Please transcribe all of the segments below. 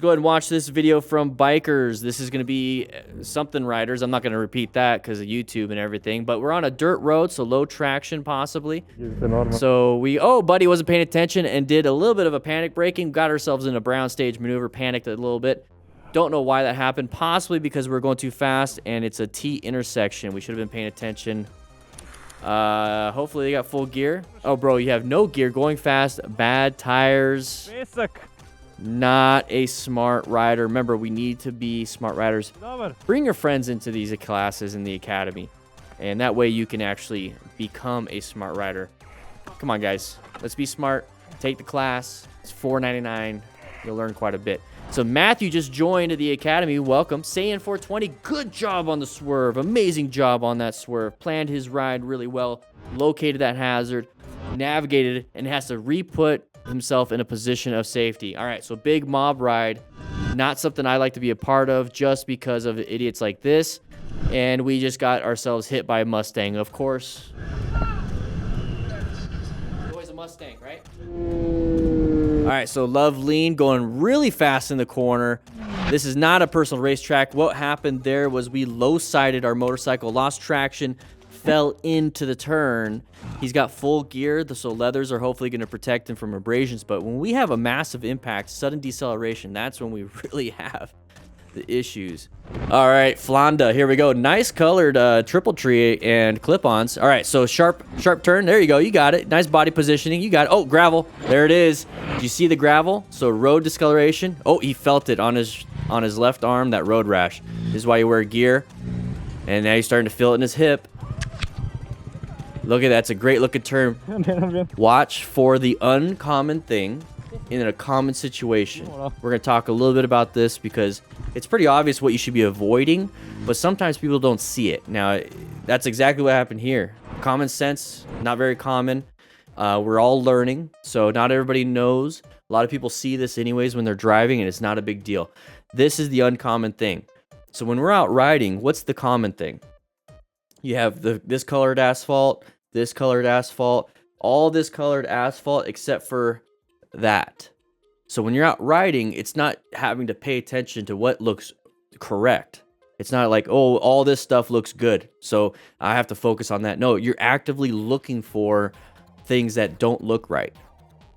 Let's go ahead and watch this video from bikers. This is going to be something riders. I'm not going to repeat that because of YouTube and everything, but we're on a dirt road, so low traction possibly. So buddy wasn't paying attention and did a little bit of a panic braking, got ourselves in a brown stage maneuver, panicked a little bit. Don't know why that happened, possibly because we're going too fast and it's a T intersection. We should have been paying attention. Hopefully they got full gear. Oh, bro, you have no gear, going fast, bad tires. Basic. Not a smart rider. Remember, we need to be smart riders. Bring your friends into these classes in the academy, and that way you can actually become a smart rider. Come on, guys. Let's be smart. Take the class. It's $4.99. You'll learn quite a bit. So Matthew just joined the academy. Welcome. Saiyan 420. Good job on the swerve. Amazing job on that swerve. Planned his ride really well. Located that hazard. Navigated it, and has to re-put himself in a position of safety. All right, so big mob ride. Not something I like to be a part of just because of idiots like this. And we just got ourselves hit by a Mustang, of course. Always a Mustang, right? All right, so Love Lean going really fast in the corner. This is not a personal racetrack. What happened there was we low-sided our motorcycle, lost traction, fell into the turn. He's got full gear, so leathers are hopefully going to protect him from abrasions. But when we have a massive impact, sudden deceleration, that's when we really have the issues. All right, Flanda, here we go. Nice colored triple tree and clip-ons. All right, so sharp turn. There you go. You got it. Nice body positioning. You got it. Oh, gravel. There it is. Do you see the gravel? So road discoloration. Oh, he felt it on his left arm, that road rash. This is why you wear gear. And now he's starting to feel it in his hip. Look at that. It's a great looking turn. Watch for the uncommon thing in a common situation. We're going to talk a little bit about this because it's pretty obvious what you should be avoiding, but sometimes people don't see it. Now, that's exactly what happened here. Common sense, not very common. We're all learning, so not everybody knows. A lot of people see this anyways when they're driving, and it's not a big deal. This is the uncommon thing. So when we're out riding, what's the common thing? You have this colored asphalt, all this colored asphalt except for that. So when you're out riding, it's not having to pay attention to what looks correct. It's not like, oh, all this stuff looks good, so I have to focus on that. No, you're actively looking for things that don't look right.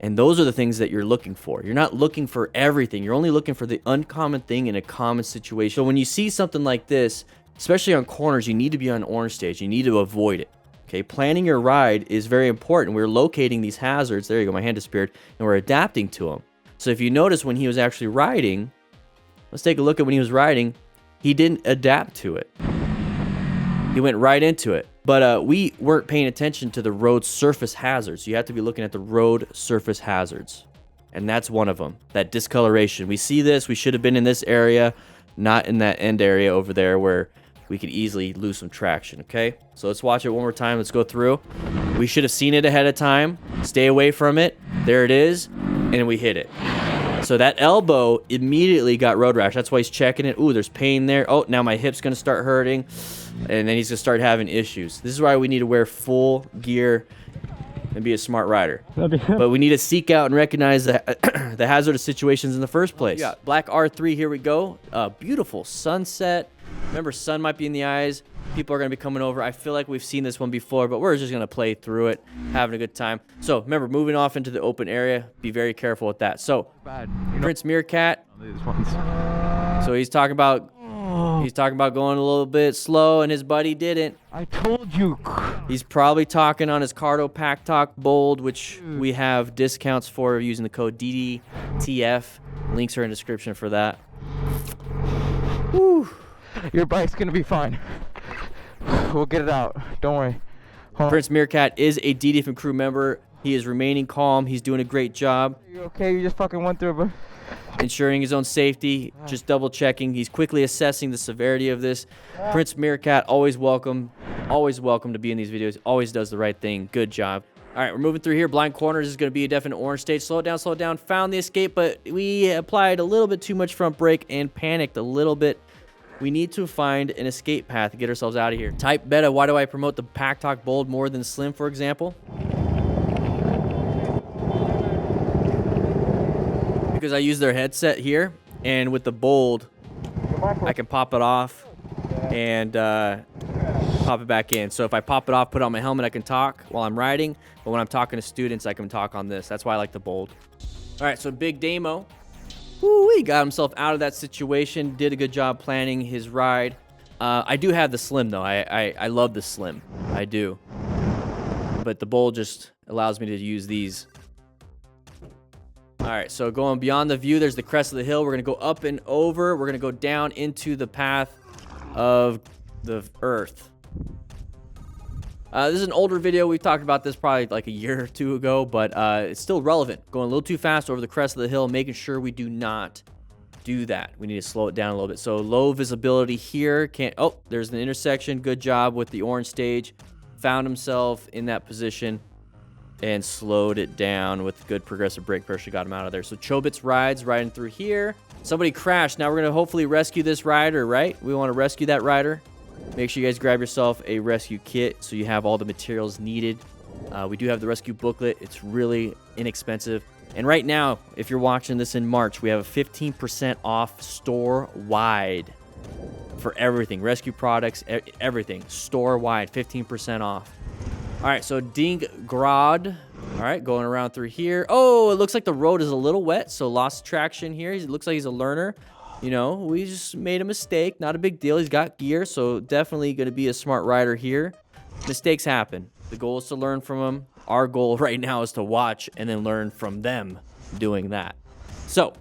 And those are the things that you're looking for. You're not looking for everything. You're only looking for the uncommon thing in a common situation. So when you see something like this, especially on corners, you need to be on orange stage. You need to avoid it. Okay, planning your ride is very important. We're locating these hazards. There you go, my hand disappeared. And we're adapting to them. So if you notice when he was actually riding, let's take a look at when he was riding, he didn't adapt to it. He went right into it. But we weren't paying attention to the road surface hazards. You have to be looking at the road surface hazards. And that's one of them, that discoloration. We see this, we should have been in this area, not in that end area over there where we could easily lose some traction, okay? So let's watch it one more time. Let's go through. We should have seen it ahead of time. Stay away from it. There it is. And we hit it. So that elbow immediately got road rash. That's why he's checking it. Ooh, there's pain there. Oh, now my hip's going to start hurting. And then he's going to start having issues. This is why we need to wear full gear and be a smart rider. But we need to seek out and recognize the hazardous situations in the first place. Yeah, black R3, here we go. Beautiful sunset. Remember, sun might be in the eyes. People are going to be coming over. I feel like we've seen this one before, but we're just going to play through it, having a good time. So remember, moving off into the open area, be very careful with that. So Prince Meerkat. So he's talking about going a little bit slow, and his buddy didn't. I told you. He's probably talking on his Cardo Pack Talk Bold, which we have discounts for using the code DDTF. Links are in the description for that. Whew. Your bike's gonna be fine. We'll get it out. Don't worry. Prince Meerkat is a DDFM crew member. He is remaining calm. He's doing a great job. You okay? You just fucking went through it, bro. Ensuring his own safety, just double checking. He's quickly assessing the severity of this. Prince Meerkat, always welcome to be in these videos. Always does the right thing. Good job. All right, we're moving through here. Blind corners is going to be a definite orange stage. Slow it down. Found the escape, but we applied a little bit too much front brake and panicked a little bit. We need to find an escape path to get ourselves out of here. Type beta, why do I promote the Pack Talk Bold more than Slim, for example? Because I use their headset here, And with the bold, I can pop it off and pop it back in. So if I pop it off, put on my helmet, I can talk while I'm riding. But when I'm talking to students, I can talk on this. That's why I like the bold. All right, so Big Damo. Woo, he got himself out of that situation. Did a good job planning his ride. I do have the slim, though. I love the slim. I do. But the bold just allows me to use these. All right, so going beyond the view, there's the crest of the hill. We're going to go up and over. We're going to go down into the path of the earth. This is an older video. We talked about this probably like a year or two ago, but it's still relevant. Going a little too fast over the crest of the hill, making sure we do not do that. We need to slow it down a little bit. So low visibility here. Oh, there's an intersection. Good job with the orange stage. Found himself in that position and slowed it down with good progressive brake pressure. Got him out of there. So Chobits rides riding through here. Somebody crashed. Now we're going to hopefully rescue this rider, right? We want to rescue that rider. Make sure you guys grab yourself a rescue kit so you have all the materials needed. We do have the rescue booklet. It's really inexpensive. And right now, if you're watching this in March, we have a 15% off store-wide for everything. Rescue products, everything. Store-wide, 15% off. All right, so Dingrad. All right, going around through here. Oh, it looks like the road is a little wet, so lost traction here. It looks like he's a learner. You know, we just made a mistake. Not a big deal. He's got gear, so definitely going to be a smart rider here. Mistakes happen. The goal is to learn from them. Our goal right now is to watch and then learn from them doing that. So,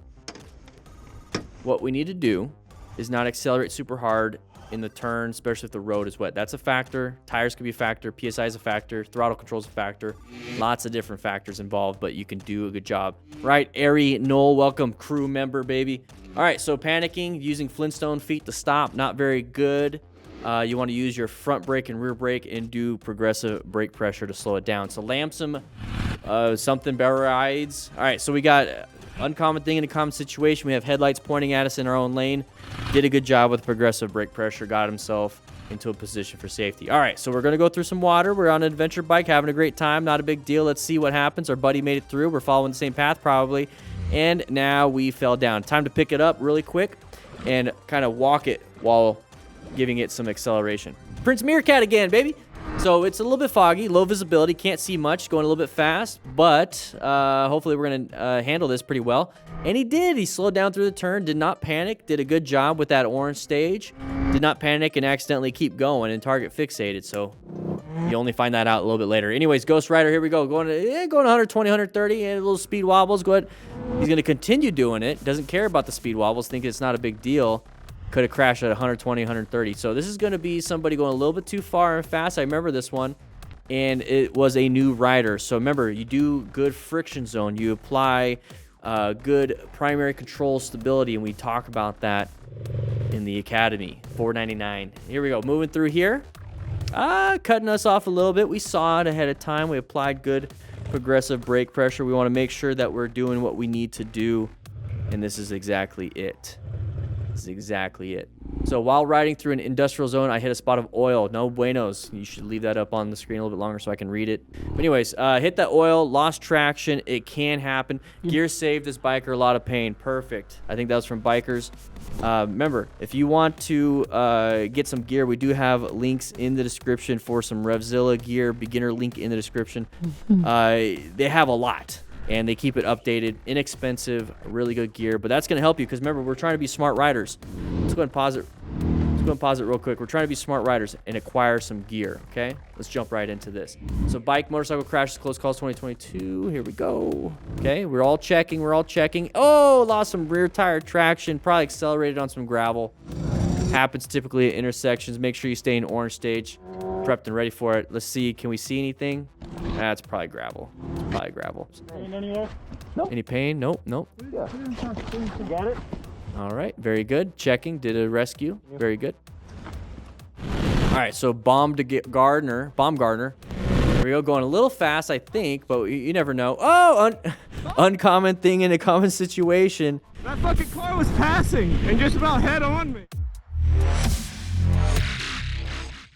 what we need to do is not accelerate super hard in the turn, especially if the road is wet. That's a factor. Tires could be a factor. PSI is a factor. Throttle control is a factor. Lots of different factors involved, but you can do a good job. Right, Ari Noel, welcome, crew member, baby. All right, so panicking, using Flintstone feet to stop, not very good. You want to use your front brake and rear brake and do progressive brake pressure to slow it down. So Lamsom, something rides. All right, so we got uncommon thing in a common situation. We have headlights pointing at us in our own lane. Did a good job with progressive brake pressure. Got himself into a position for safety. All right, so we're going to go through some water. We're on an adventure bike, having a great time. Not a big deal. Let's see what happens. Our buddy made it through. We're following the same path probably. And now we fell down. Time to pick it up really quick and kind of walk it while giving it some acceleration. Prince Meerkat again, baby. So it's a little bit foggy, low visibility, can't see much, going a little bit fast, but hopefully we're going to handle this pretty well. And he did. He slowed down through the turn, did not panic, did a good job with that orange stage, did not panic and accidentally keep going and target fixated. So you only find that out a little bit later. Anyways, Ghost Rider, here we go. Going 120, 130, and a little speed wobbles. Go ahead. He's going to continue doing it. Doesn't care about the speed wobbles, thinking it's not a big deal. Could have crashed at 120, 130. So this is going to be somebody going a little bit too far and fast. I remember this one, and it was a new rider. So remember, you do good friction zone. You apply good primary control stability, and we talk about that in the academy. $4.99. Here we go. Moving through here. Cutting us off a little bit. We saw it ahead of time. We applied good progressive brake pressure. We want to make sure that we're doing what we need to do, and this is exactly it. This is exactly it. So while riding through an industrial zone, I hit a spot of oil. No buenos. You should leave that up on the screen a little bit longer so I can read it. But anyways, hit that oil, lost traction. It can happen. Gear saved this biker a lot of pain. Perfect. I think that was from Bikers. Remember, if you want to get some gear, we do have links in the description for some Revzilla gear. Beginner link in the description. They have a lot. And they keep it updated, inexpensive, really good gear. But that's going to help you because remember, we're trying to be smart riders. Let's go ahead and pause it. Let's go ahead and pause it real quick. We're trying to be smart riders and acquire some gear, okay? Let's jump right into this. So bike, motorcycle crashes, close calls 2022. Here we go. Okay, we're all checking. We're all checking. Oh, lost some rear tire traction. Probably accelerated on some gravel. Happens typically at intersections. Make sure you stay in orange stage. Prepped and ready for it. Let's see. Can we see anything? That's probably gravel. It's probably gravel. Pain anywhere? Nope. Any pain? Nope. Nope. Yeah. Got it? All right. Very good. Checking. Did a rescue. Very good. All right. So bomb gardener. Here we go. Going a little fast, I think, but you never know. Oh, uncommon thing in a common situation. That fucking car was passing and just about head on me.